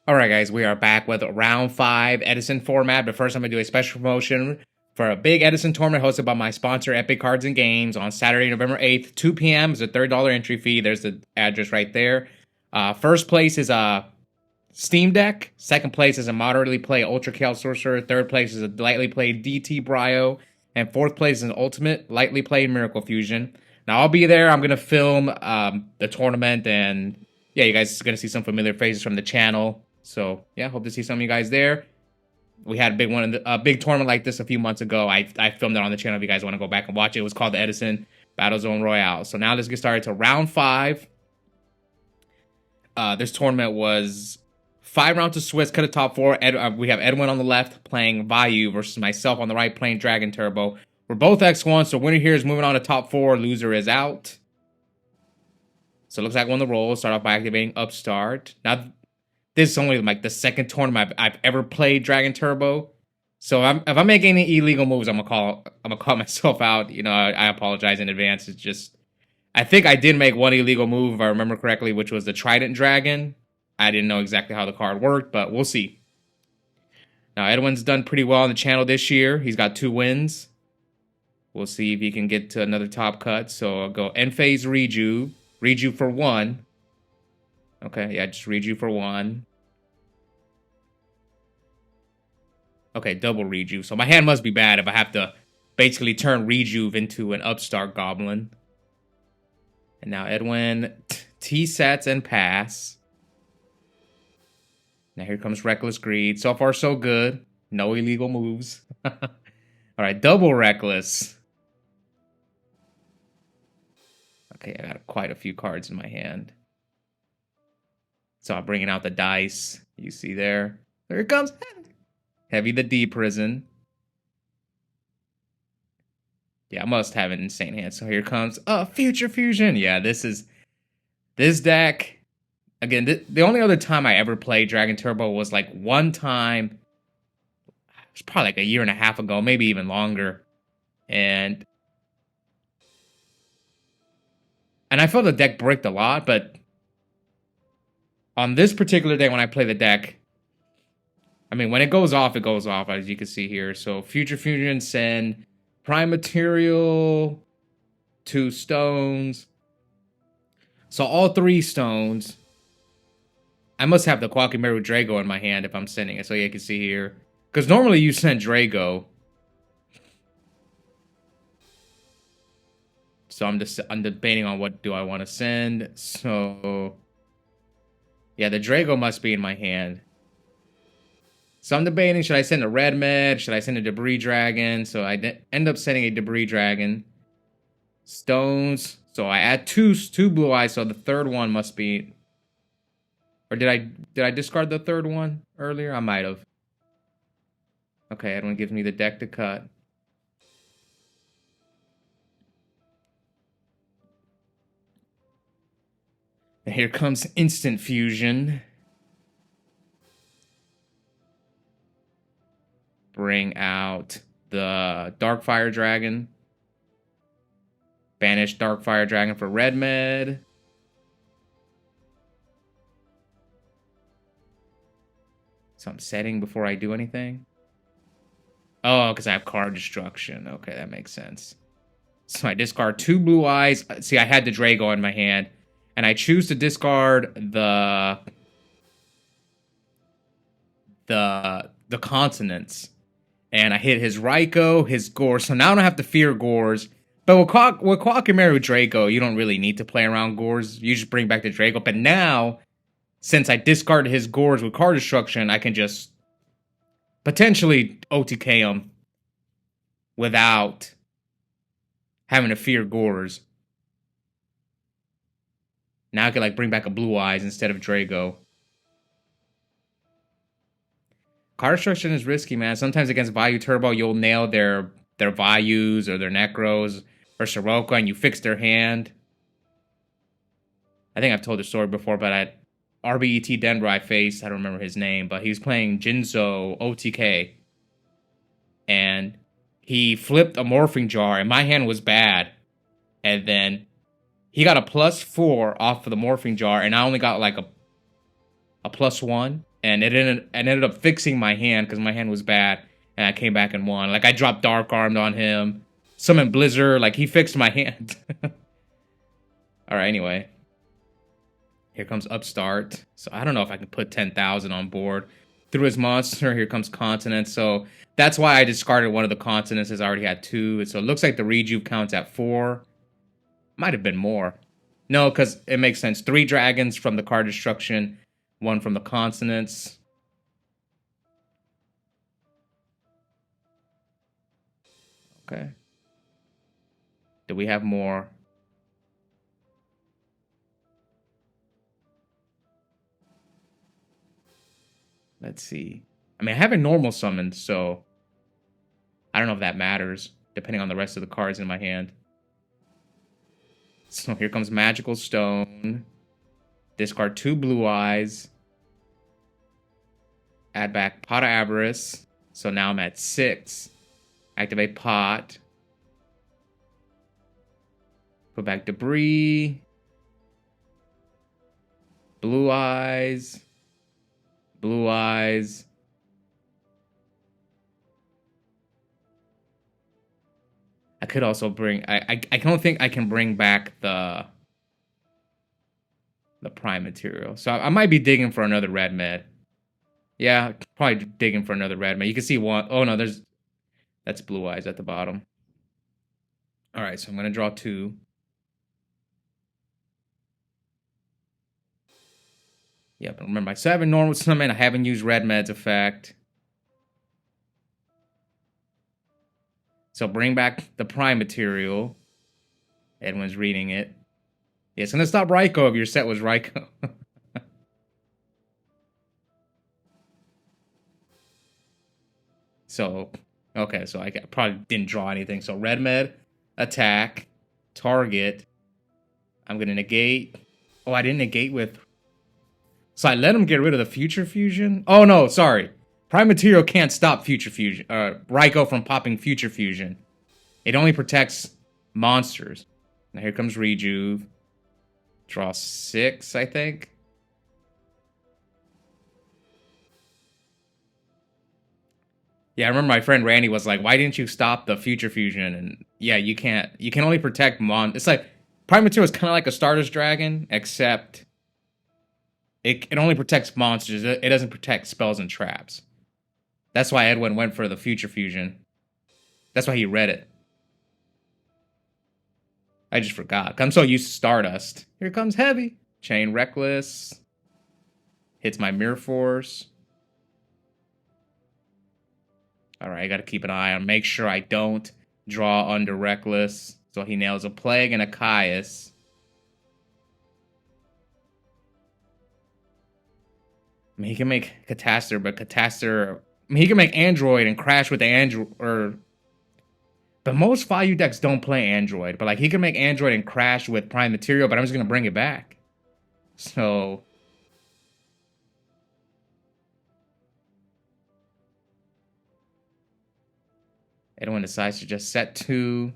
Alright guys, we are back with round 5 Edison Format, but first I'm going to do a special promotion for a big Edison tournament hosted by my sponsor Epik Cards and Games on Saturday, November 8th, 2 p.m. is a $30 entry fee. There's the address right there. First place is a Steam Deck, second place is a moderately played Ultra Chaos Sorcerer, third place is a lightly played DT Brio, and fourth place is an Ultimate lightly played Miracle Fusion. Now I'll be there, I'm going to film the tournament, and yeah, you guys are going to see some familiar faces from the channel. So yeah, hope to see some of you guys there. We had a big tournament like this a few months ago. I filmed it on the channel if you guys want to go back and watch it. It was called the Edison Battle Zone Royale. So now let's get started to round 5. This tournament was 5 rounds of Swiss, cut a top 4. We have Edwin on the left playing Vayu versus myself on the right playing Dragon Turbo. We're both X1, so winner here is moving on to top 4. Loser is out. So it looks like we're on the roll. Start off by activating Upstart. Now, this is only like the second tournament I've ever played Dragon Turbo. So if I make any illegal moves, I'm gonna call myself out. You know, I apologize in advance. It's just I think I did make one illegal move if I remember correctly, which was the Trident Dragon. I didn't know exactly how the card worked, but we'll see. Now Edwin's done pretty well on the channel this year. He's got 2 wins. We'll see if he can get to another top cut. So I'll go End Phase Reju for 1. Okay, yeah, just Reju for 1. Okay, double Reju. So my hand must be bad if I have to basically turn Rejuve into an Upstart Goblin. And now Edwin T-sets and pass. Now here comes Reckless Greed. So far, so good. No illegal moves. Alright, double Reckless. Okay, I got quite a few cards in my hand. So I'm bringing out the dice. You see there. There it comes. Heavy the D Prison. Yeah, I must have an insane hand. So here comes Future Fusion. Yeah, this deck. Again, the only other time I ever played Dragon Turbo was like one time. It was probably like a year and a half ago, maybe even longer. And I felt the deck bricked a lot, but on this particular day when I play the deck, I mean, when it goes off, as you can see here. So Future Fusion, send Prime Material, 2 stones. So all 3 stones. I must have the Quakimeru Drago in my hand if I'm sending it. So yeah, you can see here. Because normally you send Drago. So I'm debating on what do I want to send. So yeah, the Drago must be in my hand. So I'm debating, should I send a Red Med? Should I send a Debris Dragon? So I end up sending a Debris Dragon. Stones. So I add two Blue Eyes, so the third one must be... Or did I discard the third one earlier? I might have. Okay, Edwin gives me the deck to cut. And here comes Instant Fusion. Bring out the Darkfire Dragon. Banish Darkfire Dragon for Red Med. So I'm setting before I do anything. Oh, because I have card destruction. Okay, that makes sense. So I discard 2 Blue Eyes. See, I had the Drago in my hand. And I choose to discard the consonants. And I hit his Raikou, his Gore. So now I don't have to fear Gores. But with Quakimeru Draco, you don't really need to play around Gores. You just bring back the Draco. But now, since I discarded his Gores with card destruction, I can just potentially OTK him without having to fear Gores. Now I can like bring back a Blue Eyes instead of Drago. Card destruction is risky, man. Sometimes against Vayu Turbo, you'll nail their Vayus or their Necros or Soroka, and you fix their hand. I think I've told the story before, but at RBET Denver I faced, I don't remember his name, but he was playing Jinzo OTK. And he flipped a Morphing Jar, and my hand was bad. And then he got a +4 off of the Morphing Jar, and I only got like a +1. and ended up fixing my hand because my hand was bad, and I came back and won. Like I dropped Dark Armed on him, summoned Blizzard, like he fixed my hand. All right, anyway. Here comes Upstart. So I don't know if I can put 10,000 on board. Through his monster, here comes Continent. So that's why I discarded one of the continents, as I already had 2. So it looks like the rejuve counts at 4. Might have been more. No, because it makes sense. 3 dragons from the card destruction, 1 from the continents. Okay. Do we have more? Let's see. I mean, I have a normal summon, so I don't know if that matters, depending on the rest of the cards in my hand. So here comes Magical Stone. Discard 2 Blue Eyes. Add back Pot of Avarice. So now I'm at 6. Activate Pot. Put back Debris. Blue Eyes. Blue Eyes. I could also bring... I don't think I can bring back the Prime material. So I might be digging for another red med. Yeah, probably digging for another red med. You can see one... Oh, no, that's Blue Eyes at the bottom. All right, so I'm going to draw 2. Yep, remember I still have a normal summon. I haven't used Red Med's effect. So bring back the Prime material. Edwin's reading it. Yeah, it's going to stop Raikou if your set was Raikou. So, okay, so I probably didn't draw anything. So Red Med, attack, target. I'm going to negate. Oh, I didn't negate with... So I let him get rid of the Future Fusion? Oh, no, sorry. Prime Material can't stop Future Fusion. Raikou from popping Future Fusion. It only protects monsters. Now here comes Rejuve. Draw 6, I think. Yeah, I remember my friend Randy was like, why didn't you stop the Future Fusion? And yeah, you can't. You can only protect It's like, Prime Material is kind of like a Stardust Dragon, except... It only protects monsters. It doesn't protect spells and traps. That's why Edwin went for the Future Fusion. That's why he read it. I just forgot. I'm so used to Stardust. Here comes Heavy. Chain Reckless. Hits my Mirror Force. Alright, I gotta keep an eye on. Make sure I don't draw under Reckless. So he nails a Plague and a Caius. I mean, he can make Catastor, but Catastor... I mean, he can make Android and crash with the Android... But most Vayu decks don't play Android. But, like, he can make Android and crash with Prime Material, but I'm just going to bring it back. So... Edwin decides to just set 2.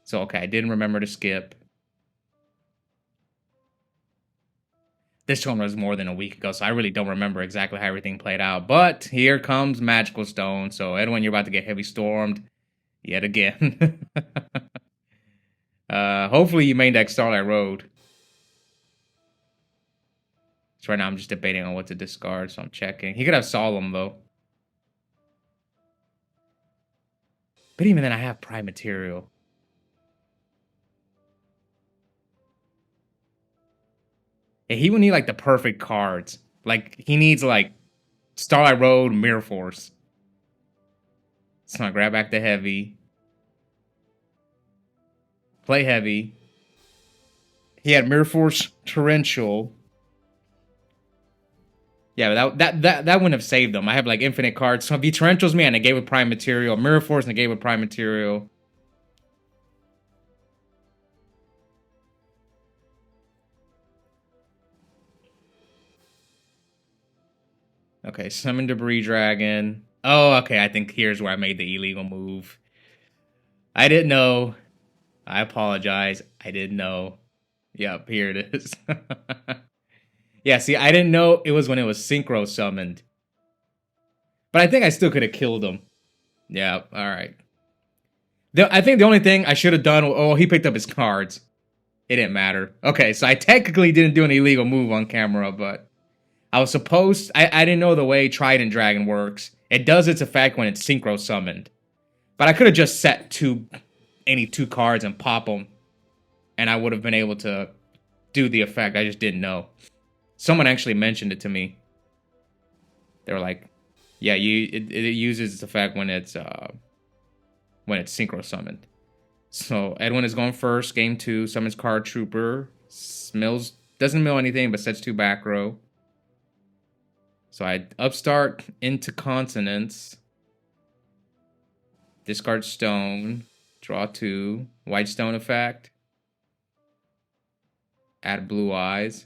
So, okay, I didn't remember to skip. This one was more than a week ago, so I really don't remember exactly how everything played out. But here comes Magical Stone. So, Edwin, you're about to get heavy stormed yet again. Hopefully you main deck Starlight Road. So right now I'm just debating on what to discard, so I'm checking. He could have Solemn, though. But even then, I have Prime Material. Yeah, he would need, like, the perfect cards. Like, he needs, like, Starlight Road, Mirror Force. So I grab back the Heavy. Play Heavy. He had Mirror Force Torrential. Yeah, that wouldn't have saved them. I have, like, infinite cards. So if he Torrentials me and I gave with Prime Material, Mirror Force and I gave with Prime Material. Okay, Summon Debris Dragon. Oh, okay, I think here's where I made the illegal move. I didn't know. I apologize. I didn't know. Yep, here it is. Yeah, see, I didn't know it was when it was synchro summoned. But I think I still could have killed him. Yeah, alright. I think the only thing I should have done, oh, he picked up his cards. It didn't matter. Okay, so I technically didn't do an illegal move on camera, but I was supposed... I didn't know the way Trident Dragon works. It does its effect when it's synchro summoned. But I could have just set any two cards and pop them. And I would have been able to do the effect. I just didn't know. Someone actually mentioned it to me. They were like, yeah, it uses its effect when it's synchro summoned. So Edwin is going first. Game 2, summons Card Trooper. Doesn't mill anything, but sets 2 back row. So I upstart into Consonants. Discard Stone. Draw 2. White Stone effect. Add Blue Eyes.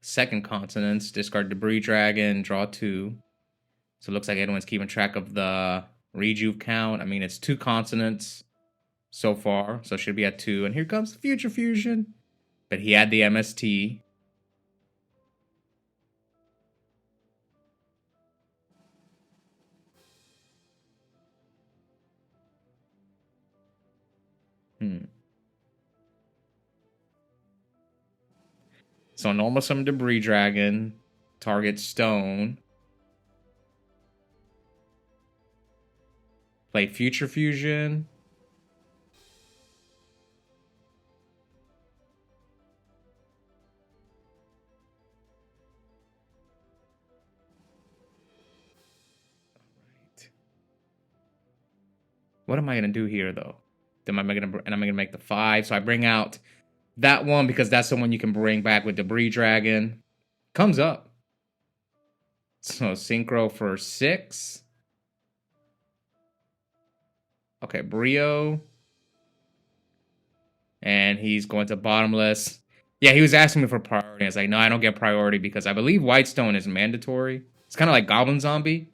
Second Consonants, discard Debris Dragon, draw 2. So it looks like Edwin's keeping track of the rejuve count. I mean, it's 2 Consonants so far, so it should be at 2. And here comes Future Fusion. But he had the MST. So normal summon Debris Dragon, target Stone. Play Future Fusion. Alright. What am I gonna do here though? Am I gonna make the 5? So I bring out that one because that's the one you can bring back with Debris Dragon. Comes up. So Synchro for 6. Okay, Brio. And he's going to Bottomless. Yeah, he was asking me for priority. I was like, no, I don't get priority because I believe Whitestone is mandatory. It's kind of like Goblin Zombie.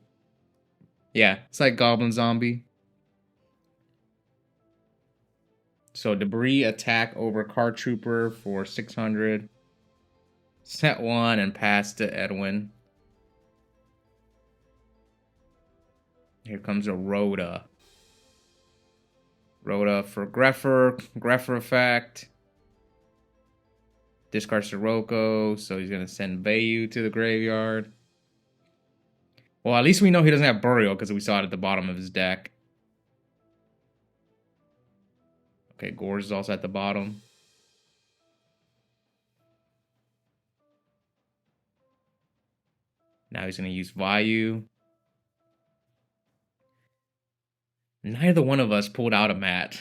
Yeah, it's like Goblin Zombie. So Debris attack over Card Trooper for 600. Set 1 and pass to Edwin. Here comes a Rhoda. Rhoda for Greffer. Greffer effect. Discard Sirocco. So he's going to send Vayu to the graveyard. Well, at least we know he doesn't have Burial because we saw it at the bottom of his deck. Okay, Gorge is also at the bottom. Now he's going to use Vayu. Neither one of us pulled out a mat.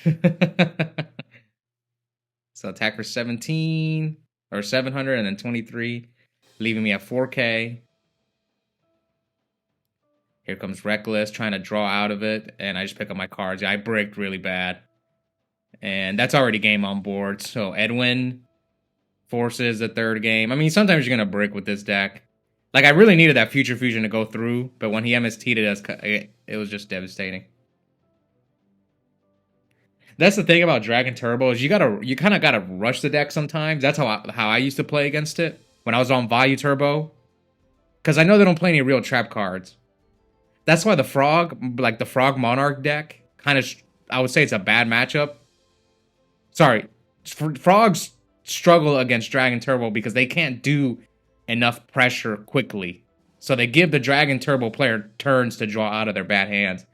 So attack for 17 or 700 and then 23, leaving me at 4K. Here comes Reckless, trying to draw out of it, and I just pick up my cards. I bricked really bad. And that's already game on board. So Edwin forces the 3rd game. I mean, sometimes you're going to brick with this deck. Like, I really needed that Future Fusion to go through, but when he MST'd it, it was just devastating. That's the thing about Dragon Turbo is you kind of gotta rush the deck sometimes. That's how I used to play against it when I was on Vayu Turbo, because I know they don't play any real trap cards. That's why the Frog Monarch deck, kind of, I would say it's a bad matchup. Sorry, Frogs struggle against Dragon Turbo because they can't do enough pressure quickly, so they give the Dragon Turbo player turns to draw out of their bad hands.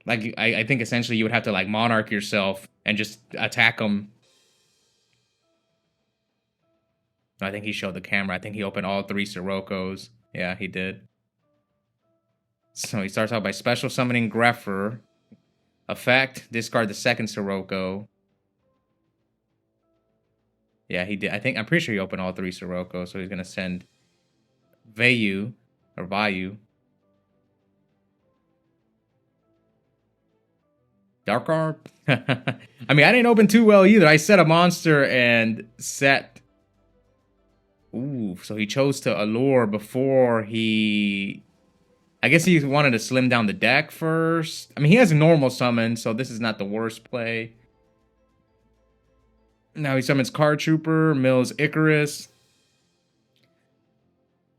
Like, I think essentially you would have to, like, Monarch yourself and just attack them. I think he showed the camera. I think he opened all 3 Siroccos. Yeah, he did. So he starts out by special summoning Greffer. Effect, discard the 2nd Sirocco. Yeah, he did. I'm pretty sure he opened all 3 Siroccos, so he's going to send Vayu. Dark Arm? I mean, I didn't open too well either. I set a monster and set Ooh, so he chose to allure before he... I guess he wanted to slim down the deck first. I mean, he has a normal summon, so this is not the worst play. Now he summons Card Trooper, mills Icarus.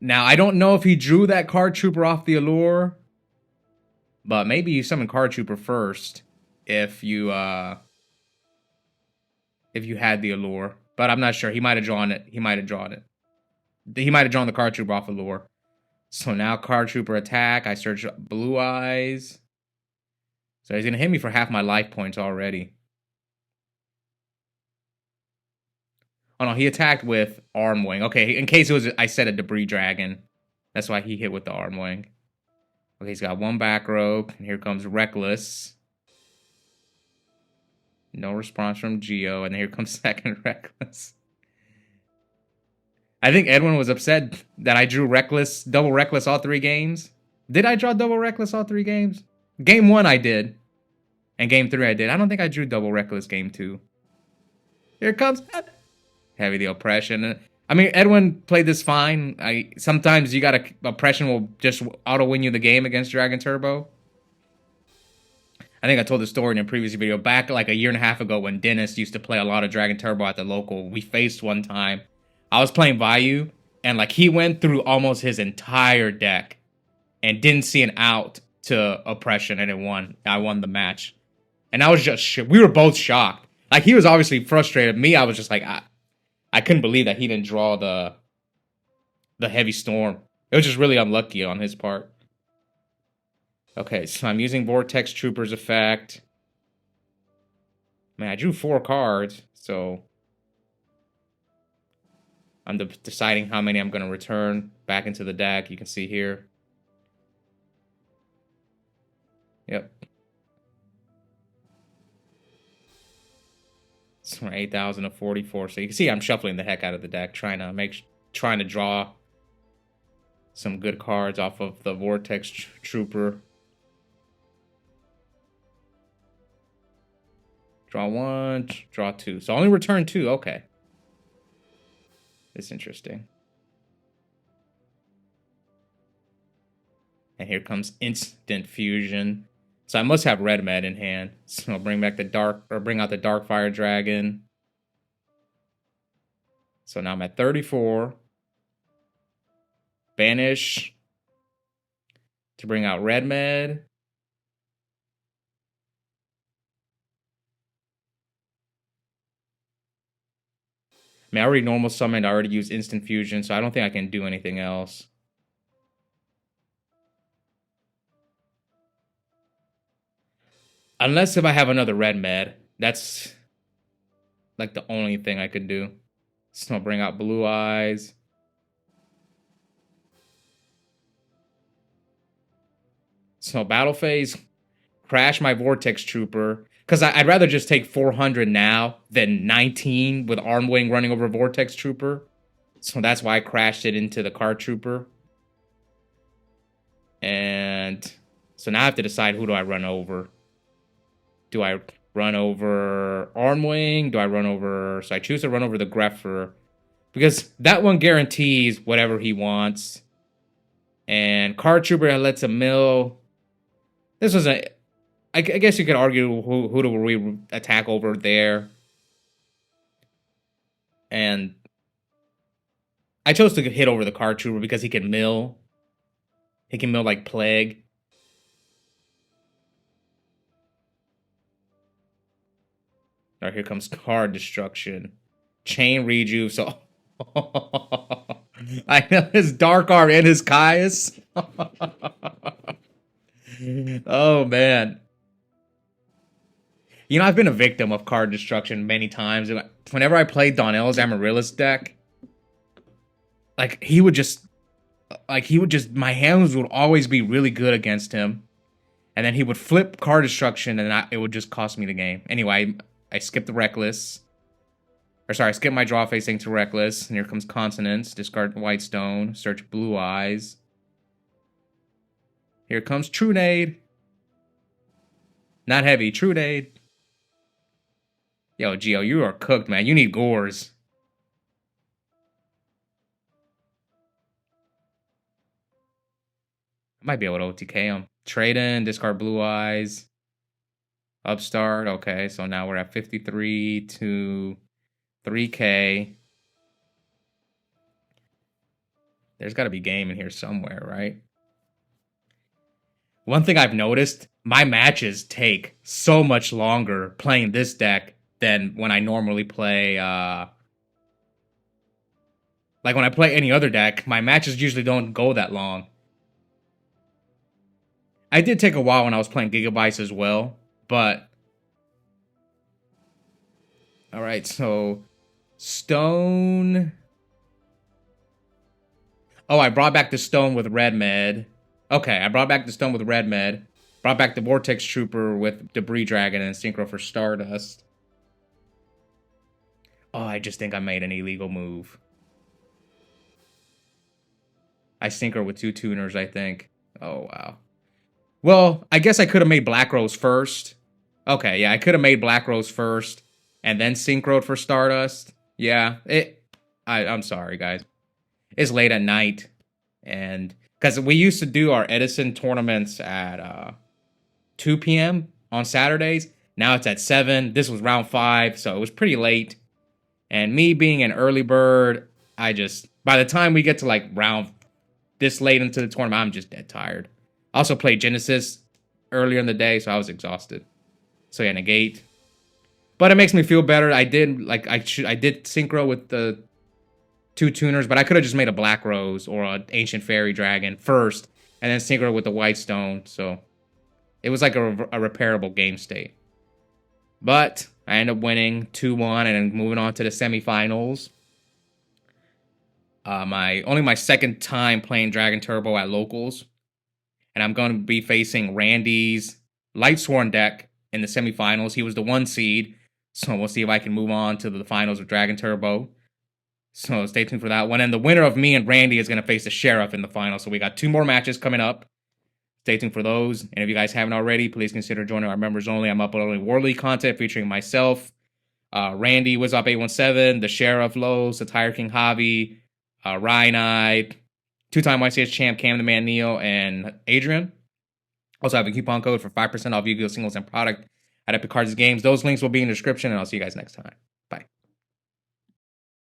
Now, I don't know if he drew that Card Trooper off the allure, but maybe you summon Card Trooper first if you had the allure. But I'm not sure. He might have drawn it. He might have drawn it. He might have drawn the Card Trooper off allure. So now Card Trooper attack. I search Blue Eyes. So he's going to hit me for half my life points already. Oh no, he attacked with Arm Wing. Okay, in case it was, I said a Debris Dragon. That's why he hit with the Arm Wing. Okay, he's got one back row. And here comes Reckless. No response from Yugioh. And here comes second Reckless. I think Edwin was upset that I drew Reckless, double Reckless all 3 games. Did I draw double Reckless all 3 games? Game 1 I did. And game 3 I did. I don't think I drew double Reckless game 2. Here comes Heavy the Oppression. I mean, Edwin played this fine. Sometimes you gotta... Oppression will just auto-win you the game against Dragon Turbo. I think I told the story in a previous video. Back like a year and a half ago when Dennis used to play a lot of Dragon Turbo at the local, we faced one time. I was playing Vayu, and like he went through almost his entire deck and didn't see an out to Oppression, and it won. I won the match. And I was just... We were both shocked. Like, he was obviously frustrated. Me, I was just like... I couldn't believe that he didn't draw the Heavy Storm. It was just really unlucky on his part. Okay, so I'm using Vortex Trooper's effect. Man, I drew 4 cards, so... I'm deciding how many I'm going to return back into the deck. You can see here. Yep. It's from 8,000 to 44. So you can see I'm shuffling the heck out of the deck, trying to draw some good cards off of the Vortex Trooper. Draw 1, draw 2. So only return 2. Okay. It's interesting. And here comes Instant Fusion. So I must have Red Med in hand. So I'll bring back the bring out the Darkfire Dragon. So now I'm at 34. Banish to bring out Red Med. I mean, I already normal summoned, I already used Instant Fusion, so I don't think I can do anything else. Unless if I have another Red Med. That's like the only thing I could do. So I'll bring out Blue Eyes. So Battle Phase, crash my Vortex Trooper. Because I'd rather just take 400 now than 19 with Arm Wing running over Vortex Trooper. So that's why I crashed it into the Card Trooper. And so now I have to decide who do I run over. Do I run over Arm Wing? Do I run over... So I choose to run over the Greffer. Because that one guarantees whatever he wants. And Card Trooper lets him mill. This was a... I guess you could argue who do we attack over there. And I chose to hit over the Card Trooper because he can mill. He can mill like plague. Alright, here comes Card Destruction. Chain Rejuve, so... I know his Dark Arm and his Caius. Oh, man. You know, I've been a victim of Card Destruction many times. Whenever I played Donnell's Amaryllis deck, like, he would just, my hands would always be really good against him. And then he would flip Card Destruction, and it would just cost me the game. Anyway, I skipped the Reckless. Or sorry, I skipped my draw facing to Reckless. And here comes Consonance. Discard White Stone. Search Blue Eyes. Here comes Trunade. Not heavy, Trunade. Yo, Yugioh, you are cooked, man. You need Gores. I might be able to OTK him. Trade in, discard Blue Eyes. Upstart. Okay, so now we're at 53 to 3K. There's got to be game in here somewhere, right? One thing I've noticed, my matches take so much longer playing this deck than when I normally play, like when I play any other deck, my matches usually don't go that long. I did take a while when I was playing Gigabytes as well, but... Alright, so... Stone... Oh, I brought back the Stone with Red Med. Okay, I brought back the Stone with Red Med. Brought back the Vortex Trooper with Debris Dragon and Synchro for Stardust. Oh, I just think I made an illegal move. I Synchro with 2 tuners, I think. Oh, wow. Well, I guess I could have made Black Rose first. Okay, yeah, I could have made Black Rose first and then Synchroed for Stardust. Yeah, I'm sorry, guys. It's late at night, and because we used to do our Edison tournaments at 2 p.m. on Saturdays. Now it's at 7. This was round 5, so it was pretty late. And me being an early bird, by the time we get to like round this late into the tournament, I'm just dead tired. I also played Genesis earlier in the day, so I was exhausted. So yeah, negate. But it makes me feel better. I did Synchro with the 2 tuners, but I could have just made a Black Rose or an Ancient Fairy Dragon first, and then Synchro with the White Stone. So it was like a repairable game state. But I ended up winning 2-1 and then moving on to the semifinals. Only my second time playing Dragon Turbo at locals. And I'm going to be facing Randy's Lightsworn deck in the semifinals. He was the 1 seed. So we'll see if I can move on to the finals of Dragon Turbo. So stay tuned for that one. And the winner of me and Randy is going to face the Sheriff in the final. So we got 2 more matches coming up. Stay tuned for those. And if you guys haven't already, please consider joining our members only. I'm uploading World League content featuring myself, Randy, What's Up 817, the Sheriff Lowe's, the Tire King Hobby, Rhynide, 2-time YCS champ Cam the Man Neo, and Adrian. Also have a coupon code for 5% off Yu-Gi-Oh! Singles and product at Epik Cards Games. Those links will be in the description, and I'll see you guys next time.